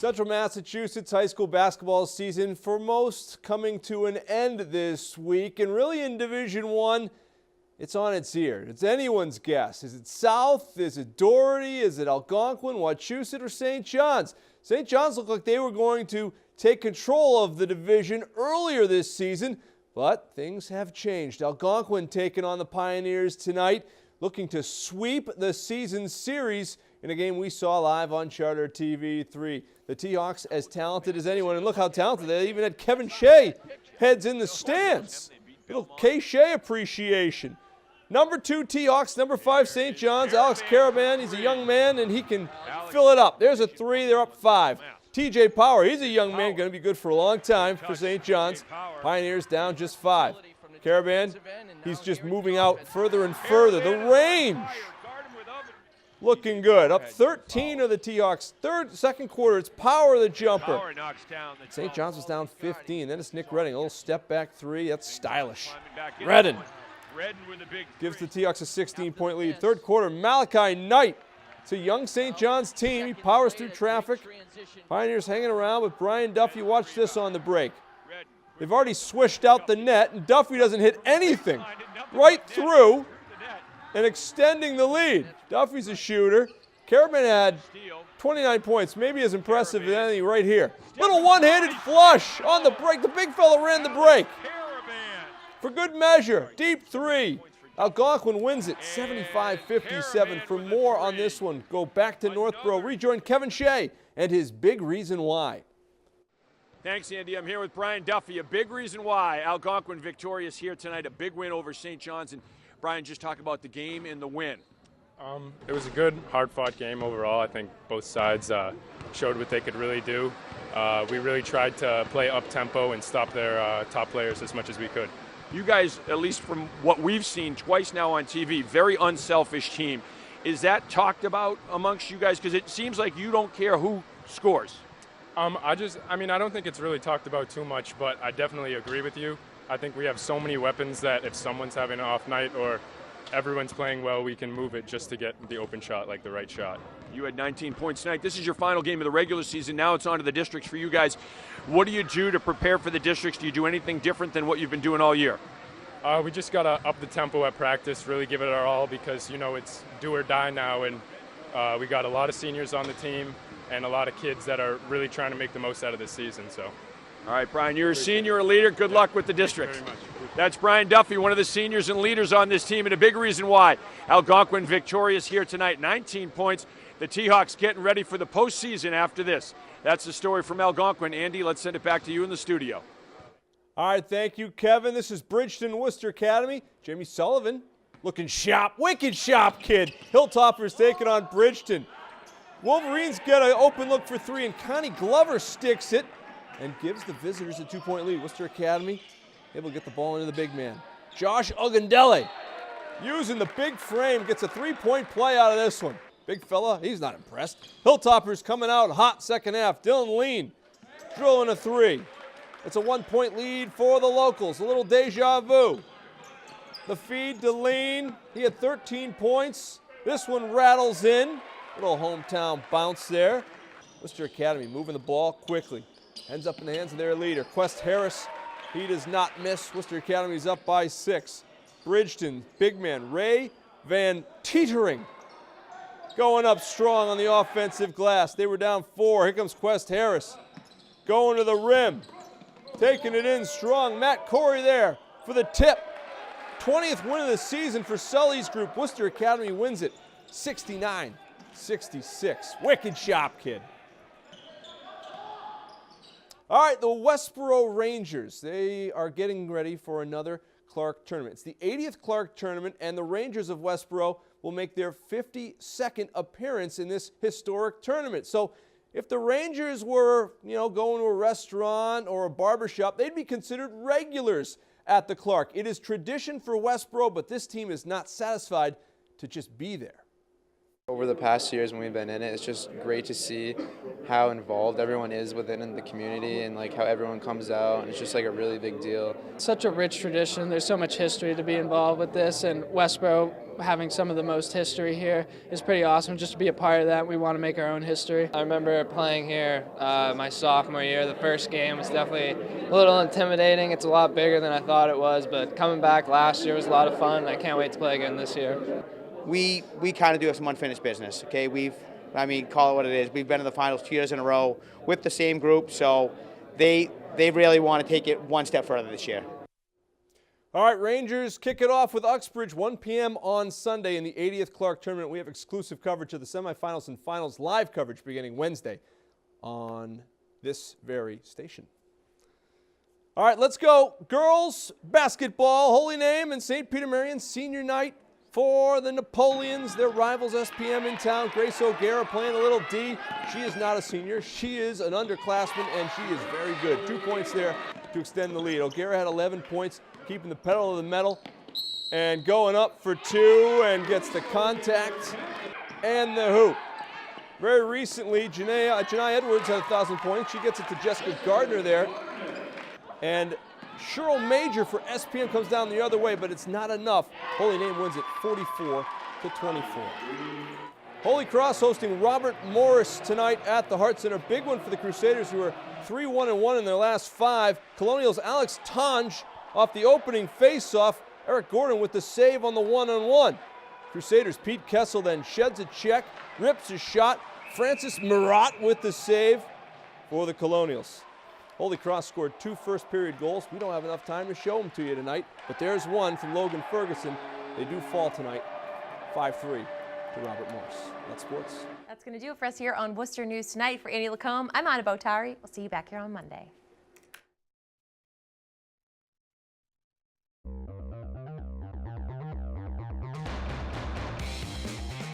Central Massachusetts high school basketball season for most coming to an end this week, and really in Division I, it's on its ear. It's anyone's guess. Is it South? Is it Doherty? Is it Algonquin, Wachusett, or St. John's? St. John's looked like they were going to take control of the division earlier this season, but things have changed. Algonquin taking on the Pioneers tonight, looking to sweep the season series in a game we saw live on Charter TV 3. The T-Hawks as talented as anyone, and look how talented they even had Kevin Shea heads in the stands. Little K. Shea appreciation. Number 2 T-Hawks, number 5 St. John's, Alex Caravan. He's a young man and he can fill it up. There's a 3, they're up 5. TJ Power, he's a young man, going to be good for a long time for St. John's. Pioneers down just 5. Caravan, he's just moving out further and further. The range looking good. Up 13 of the T-Hawks. Second quarter, it's Power the jumper. St. John's was down 15. Then it's Nick Redding. A little step back 3. That's stylish. Redden gives the T-Hawks a 16-point lead. Third quarter, Malachi Knight. It's a young St. John's team. He powers through traffic. Pioneers hanging around with Brian Duffy. Watch this on the break. They've already swished out the net, and Duffy doesn't hit anything. Right through and extending the lead. Duffy's a shooter. Caravan had 29 points, maybe as impressive as anything right here. Little one-handed flush on the break. The big fella ran the break. For good measure, deep 3. Algonquin wins it 75-57. For more on this one, go back to Northborough. Rejoin Kevin Shea and his big reason why. Thanks, Andy. I'm here with Brian Duffy. A big reason why Algonquin victorious here tonight. A big win over St. John's. And Brian, just talk about the game and the win. It was a good, hard-fought game overall. I think both sides showed what they could really do. We really tried to play up-tempo and stop their top players as much as we could. You guys, at least from what we've seen twice now on TV, very unselfish team. Is that talked about amongst you guys? Because it seems like you don't care who scores. I don't think it's really talked about too much, but I definitely agree with you. I think we have so many weapons that if someone's having an off night or everyone's playing well, we can move it just to get the open shot, like the right shot. You had 19 points tonight. This is your final game of the regular season. Now it's on to the districts for you guys. What do you do to prepare for the districts? Do you do anything different than what you've been doing all year? We just got to up the tempo at practice, really give it our all because, you know, it's do or die now. And we got a lot of seniors on the team and a lot of kids that are really trying to make the most out of this season. So. All right, Brian, you're a senior, a leader. Good luck with the district. Thank you very much. That's Brian Duffy, one of the seniors and leaders on this team, and a big reason why Algonquin victorious here tonight. 19 points. The T-Hawks getting ready for the postseason after this. That's the story from Algonquin. Andy, let's send it back to you in the studio. All right, thank you, Kevin. This is Bridgton-Worcester Academy. Jamie Sullivan looking sharp, wicked sharp kid. Hilltoppers taking on Bridgeton. Wolverines get an open look for 3, and Connie Glover sticks it and gives the visitors a 2-point lead. Worcester Academy able to get the ball into the big man. Josh Ogundele using the big frame, gets a 3-point play out of this one. Big fella, he's not impressed. Hilltoppers coming out hot second half. Dylan Lean drilling a 3. It's a 1-point lead for the locals. A little deja vu. The feed to Lean. He had 13 points. This one rattles in. Little hometown bounce there. Worcester Academy moving the ball quickly. Ends up in the hands of their leader, Quest Harris. He does not miss. Worcester Academy's up by 6. Bridgeton, big man, Ray Van Teetering, going up strong on the offensive glass. They were down 4. Here comes Quest Harris. Going to the rim. Taking it in strong. Matt Corey there for the tip. 20th win of the season for Sully's group. Worcester Academy wins it 69-66. Wicked shop, kid. All right, the Westboro Rangers. They are getting ready for another Clark tournament. It's the 80th Clark tournament, and the Rangers of Westboro will make their 52nd appearance in this historic tournament. So if the Rangers were, going to a restaurant or a barbershop, they'd be considered regulars at the Clark. It is tradition for Westboro, but this team is not satisfied to just be there. Over the past years when we've been in it, it's just great to see how involved everyone is within the community and how everyone comes out. And it's just a really big deal. Such a rich tradition. There's so much history to be involved with this, and Westboro having some of the most history here is pretty awesome. Just to be a part of that, we want to make our own history. I remember playing here my sophomore year. The first game was definitely a little intimidating. It's a lot bigger than I thought it was, but coming back last year was a lot of fun. I can't wait to play again this year. We kind of do have some unfinished business, okay? Call it what it is. We've been in the finals 2 years in a row with the same group, so they really want to take it one step further this year. All right, Rangers kick it off with Uxbridge, 1 p.m. on Sunday in the 80th Clark Tournament. We have exclusive coverage of the semifinals and finals, live coverage beginning Wednesday on this very station. All right, let's go. Girls basketball, Holy Name and St. Peter Marian senior night for the Napoleons, their rivals SPM in town. Grace O'Gara playing a little D. She is not a senior. She is an underclassman, and she is very good. 2 points there to extend the lead. O'Gara had 11 points, keeping the pedal to the metal, and going up for 2, and gets the contact and the hoop. Very recently, Janai Edwards had 1,000 points. She gets it to Jessica Gardner there. And Cheryl Major for SPM comes down the other way, but it's not enough. Holy Name wins it 44-24. Holy Cross hosting Robert Morris tonight at the Hart Center. Big one for the Crusaders, who are 3-1-1 in their last 5. Colonial's Alex Tanj off the opening faceoff. Eric Gordon with the save on the 1-on-1. Crusaders' Pete Kessel then sheds a check, rips a shot. Francis Murat with the save for the Colonials. Holy Cross scored 2 first-period goals. We don't have enough time to show them to you tonight, but there's one from Logan Ferguson. They do fall tonight, 5-3 to Robert Morris. That's sports. That's going to do it for us here on Worcester News Tonight. For Annie Lacombe, I'm Anna Botari. We'll see you back here on Monday.